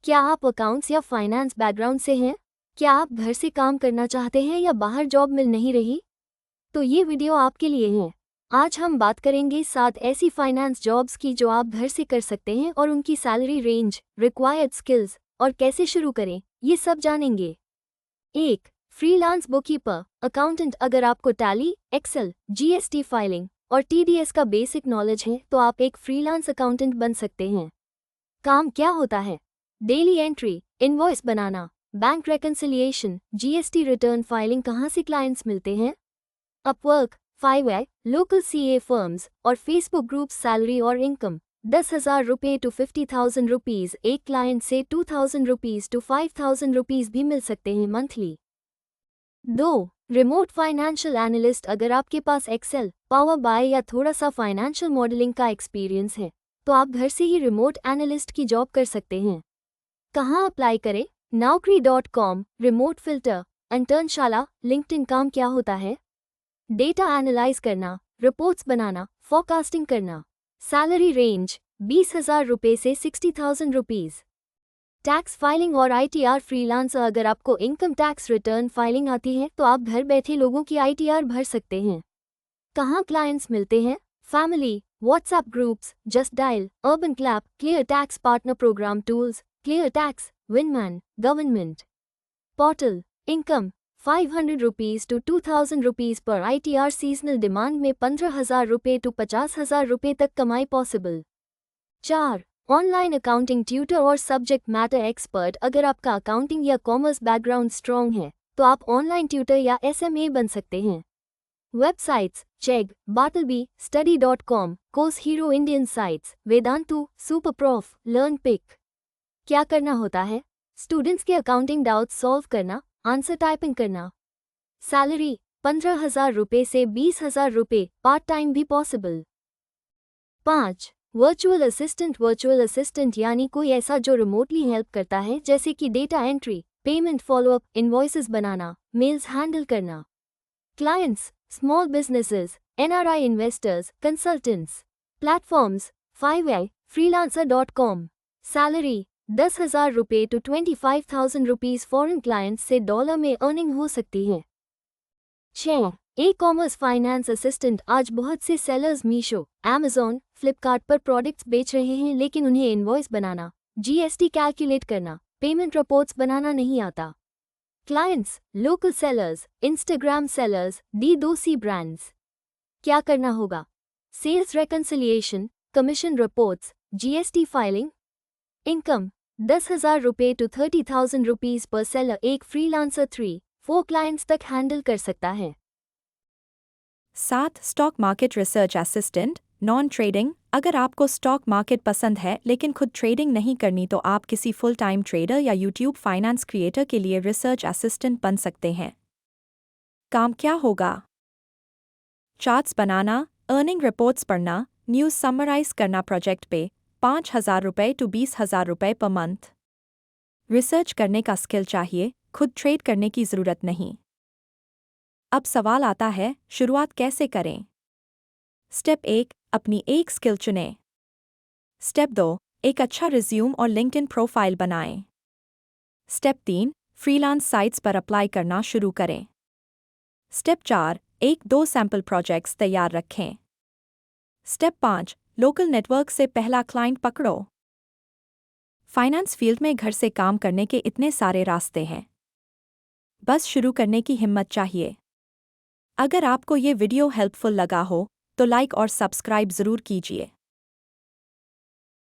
क्या आप अकाउंट्स या फाइनेंस बैकग्राउंड से हैं? क्या आप घर से काम करना चाहते हैं या बाहर जॉब मिल नहीं रही? तो ये वीडियो आपके लिए है। आज हम बात करेंगे 7 ऐसी फाइनेंस जॉब्स की जो आप घर से कर सकते हैं और उनकी सैलरी रेंज, रिक्वायर्ड स्किल्स और कैसे शुरू करें, ये सब जानेंगे। 1. Freelance bookkeeper, accountant. अगर आपको टैली, एक्सेल, जीएसटी फाइलिंग और टीडीएस का बेसिक नॉलेज है तो आप एक फ्रीलांस अकाउंटेंट बन सकते हैं। काम क्या होता है? डेली एंट्री, इनवॉइस बनाना, bank reconciliation, GST return filing. कहाँ से क्लाइंट्स मिलते हैं? Upwork, Fiverr, local CA firms और फेसबुक ग्रुप्स। सैलरी और इनकम 10,000 रुपये टू 50,000 रुपीज़। एक क्लाइंट से 2,000 रुपीज़ टू 5,000 रुपीज़ भी मिल सकते हैं मंथली। 2. Remote financial analyst. अगर आपके पास एक्सेल, पावर बाय या थोड़ा सा फाइनेंशियल मॉडलिंग का एक्सपीरियंस है तो आप घर से ही रिमोट एनालिस्ट की जॉब कर सकते हैं। कहाँ अप्लाई करें? Naukri.com, remote filter, Internshala, LinkedIn. काम क्या होता है? डेटा एनालाइज करना, रिपोर्ट्स बनाना, फोरकास्टिंग करना। सैलरी रेंज 20,000 रुपये से 60,000 रुपीज़। टैक्स फाइलिंग और आईटीआर। फ्रीलांसर। अगर आपको इनकम टैक्स रिटर्न फाइलिंग आती है तो आप घर बैठे लोगों की आईटीआर भर सकते हैं। कहाँ क्लाइंट्स मिलते हैं? Family, WhatsApp groups, Just Dial, Urban Clap, Clear Tax partner program tools, Clear Tax, Winman, government portal. Income 500 rupees to 2,000 rupees पर आईटीआर। सीजनल डिमांड में 15,000 रुपये टू 50,000 रुपये तक कमाई पॉसिबल। 4. ऑनलाइन अकाउंटिंग ट्यूटर और सब्जेक्ट मैटर एक्सपर्ट। अगर आपका accounting या कॉमर्स बैकग्राउंड स्ट्रॉन्ग है तो आप ऑनलाइन ट्यूटर या एसएमए बन सकते हैं। Websites: Chegg, Bartleby, study.com, Course Hero, Indian sites, Vedantu, Superprof, LearnPick. क्या करना होता है? स्टूडेंट्स के अकाउंटिंग डाउट्स सॉल्व करना, आंसर टाइपिंग करना। सैलरी 15,000 रुपये से 20,000 रुपये, पार्ट टाइम भी possible. 5. Virtual assistant. Virtual assistant यानी कोई ऐसा जो रिमोटली हेल्प करता है, जैसे कि data entry, payment follow up, invoices बनाना, मेल्स हैंडल करना। Clients: small businesses, NRI investors, consultants. Platforms: Fiverr, freelancer.com। Salary 10,000 रुपये टू 25,000 रुपीज़। फॉरेन क्लाइंट्स से डॉलर में अर्निंग हो सकती है। 6. E commerce finance assistant. आज बहुत से सेलर्स मीशो, अमेज़न, फ्लिपकार्ट पर प्रोडक्ट्स बेच रहे हैं लेकिन उन्हें इनवॉइस बनाना, जीएसटी कैलकुलेट करना, पेमेंट रिपोर्ट्स बनाना नहीं आता। Clients: local sellers, Instagram sellers, D2C brands. क्या करना होगा? Sales reconciliation, commission reports, GST filing. Income 10,000 रुपये टू 30,000 रुपीज़ पर सेलर। एक फ्रीलांसर 3-4 क्लाइंट्स तक हैंडल कर सकता है। 7. Stock market research assistant, non trading. अगर आपको स्टॉक मार्केट पसंद है लेकिन खुद ट्रेडिंग नहीं करनी तो आप किसी फुल टाइम ट्रेडर या यूट्यूब फाइनेंस क्रिएटर के लिए रिसर्च असिस्टेंट बन सकते हैं। काम क्या होगा? चार्ट्स बनाना, अर्निंग रिपोर्ट्स पढ़ना, न्यूज़ समराइज करना। प्रोजेक्ट पे 5,000 रुपये टू 20,000 रुपये पर मंथ। रिसर्च करने का स्किल चाहिए, खुद ट्रेड करने की ज़रूरत नहीं। अब सवाल आता है, शुरुआत कैसे करें? स्टेप 1, अपनी एक स्किल चुनें। स्टेप 2, एक अच्छा रिज्यूम और लिंक्डइन प्रोफाइल बनाएं। स्टेप 3, फ्रीलांस साइट्स पर अप्लाई करना शुरू करें। स्टेप 4, 1-2 सैम्पल प्रोजेक्ट्स तैयार रखें। स्टेप 5, लोकल नेटवर्क से पहला क्लाइंट पकड़ो। फाइनेंस फील्ड में घर से काम करने के इतने सारे रास्ते हैं, बस शुरू करने की हिम्मत चाहिए। अगर आपको ये वीडियो हेल्पफुल लगा हो तो लाइक और सब्सक्राइब ज़रूर कीजिए।